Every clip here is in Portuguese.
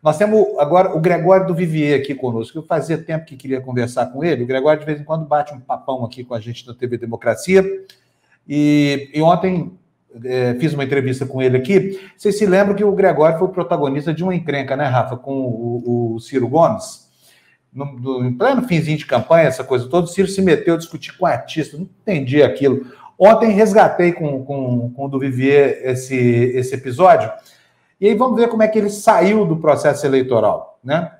Nós temos agora o Gregório do Vivier aqui conosco. Eu fazia tempo que queria conversar com ele. O Gregório, de vez em quando, bate um papão aqui com a gente da TV Democracia. E ontem fiz uma entrevista com ele aqui. Vocês se lembram que o Gregório foi o protagonista de uma encrenca, né, Rafa, com o Ciro Gomes? Em pleno finzinho de campanha, essa coisa toda, o Ciro se meteu a discutir com artista. Não entendi aquilo. Ontem resgatei com o do Vivier esse episódio. E aí vamos ver como é que ele saiu do processo eleitoral, né?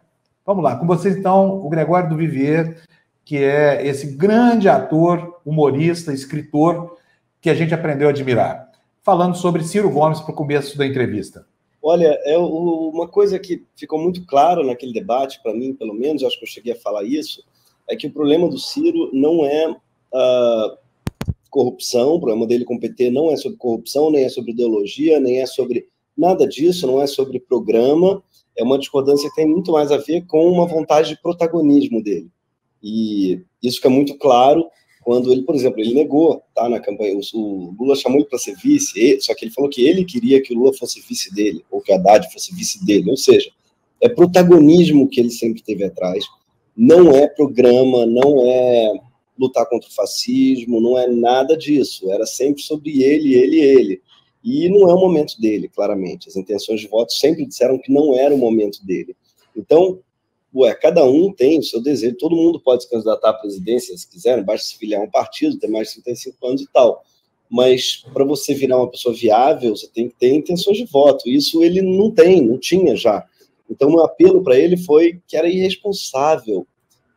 Vamos lá, com vocês então, o Gregório do Vivier, que é esse grande ator, humorista, escritor, que a gente aprendeu a admirar. Falando sobre Ciro Gomes para o começo da entrevista. Olha, uma coisa que ficou muito clara naquele debate, para mim, pelo menos, acho que eu cheguei a falar isso, é que o problema do Ciro não é corrupção, o problema dele com o PT não é sobre corrupção, nem é sobre ideologia, nem é sobre nada disso, não é sobre programa, é uma discordância que tem muito mais a ver com uma vontade de protagonismo dele. E isso fica muito claro quando ele, por exemplo, ele negou, tá, na campanha, o Lula chamou ele para ser vice, só que ele falou que ele queria que o Lula fosse vice dele, ou que o Haddad fosse vice dele, ou seja, é protagonismo que ele sempre teve atrás, não é programa, não é lutar contra o fascismo, não é nada disso, era sempre sobre ele, e não é o momento dele, claramente, as intenções de voto sempre disseram que não era o momento dele, então, cada um tem o seu desejo, todo mundo pode se candidatar à presidência se quiser, basta se filiar a um partido, ter mais de 35 anos e tal, mas para você virar uma pessoa viável, você tem que ter intenções de voto, isso ele não tinha já, então o meu apelo para ele foi que era irresponsável,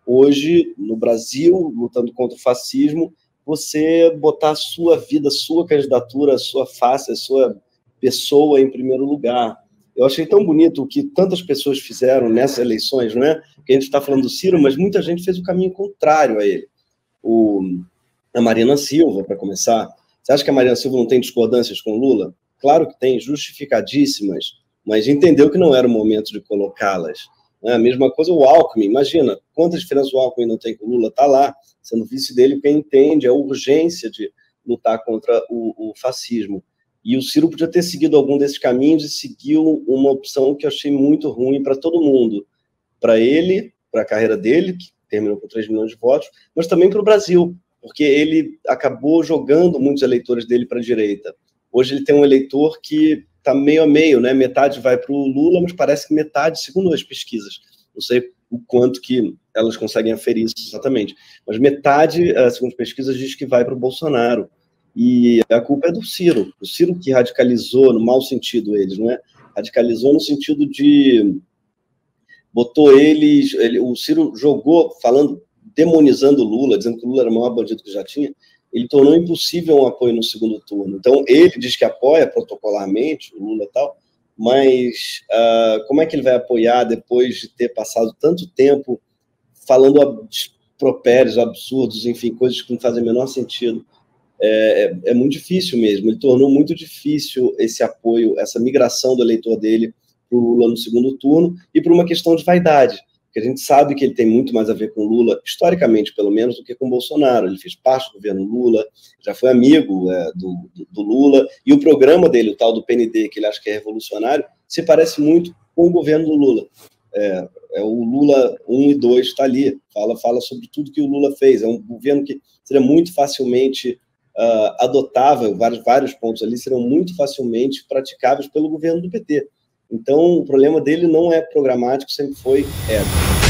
hoje, no Brasil, lutando contra o fascismo, você botar a sua vida, a sua candidatura, a sua face, a sua pessoa em primeiro lugar. Eu achei tão bonito o que tantas pessoas fizeram nessas eleições, não é? Porque a gente está falando do Ciro, mas muita gente fez o caminho contrário a ele. A Marina Silva, para começar. Você acha que a Marina Silva não tem discordâncias com o Lula? Claro que tem, justificadíssimas, mas entendeu que não era o momento de colocá-las. A mesma coisa o Alckmin, imagina, quanta diferença o Alckmin não tem com o Lula, está lá, sendo vice dele, porque entende a urgência de lutar contra o fascismo. E o Ciro podia ter seguido algum desses caminhos e seguiu uma opção que eu achei muito ruim para todo mundo. Para ele, para a carreira dele, que terminou com 3 milhões de votos, mas também para o Brasil, porque ele acabou jogando muitos eleitores dele para a direita. Hoje ele tem um eleitor que está meio a meio, né? Metade vai para o Lula, mas parece que metade, segundo as pesquisas, não sei o quanto que elas conseguem aferir isso exatamente, mas metade, segundo as pesquisas, diz que vai para o Bolsonaro. E a culpa é do Ciro. O Ciro que radicalizou, no mau sentido eles, não é? Radicalizou no sentido de... botou eles... o Ciro jogou, demonizando o Lula, dizendo que o Lula era o maior bandido que já tinha, ele tornou impossível um apoio no segundo turno. Então, ele diz que apoia protocolarmente o Lula e tal, mas como é que ele vai apoiar depois de ter passado tanto tempo falando impropérios, absurdos, enfim, coisas que não fazem o menor sentido? É muito difícil mesmo, ele tornou muito difícil esse apoio, essa migração do eleitor dele para o Lula no segundo turno e por uma questão de vaidade, porque a gente sabe que ele tem muito mais a ver com o Lula, historicamente pelo menos, do que com o Bolsonaro. Ele fez parte do governo Lula, já foi amigo do Lula, e o programa dele, o tal do PND, que ele acha que é revolucionário, se parece muito com o governo do Lula. O Lula 1 e 2 está ali, fala sobre tudo que o Lula fez, é um governo que seria muito facilmente adotável, vários pontos ali serão muito facilmente praticáveis pelo governo do PT. Então, o problema dele não é programático, sempre foi ético.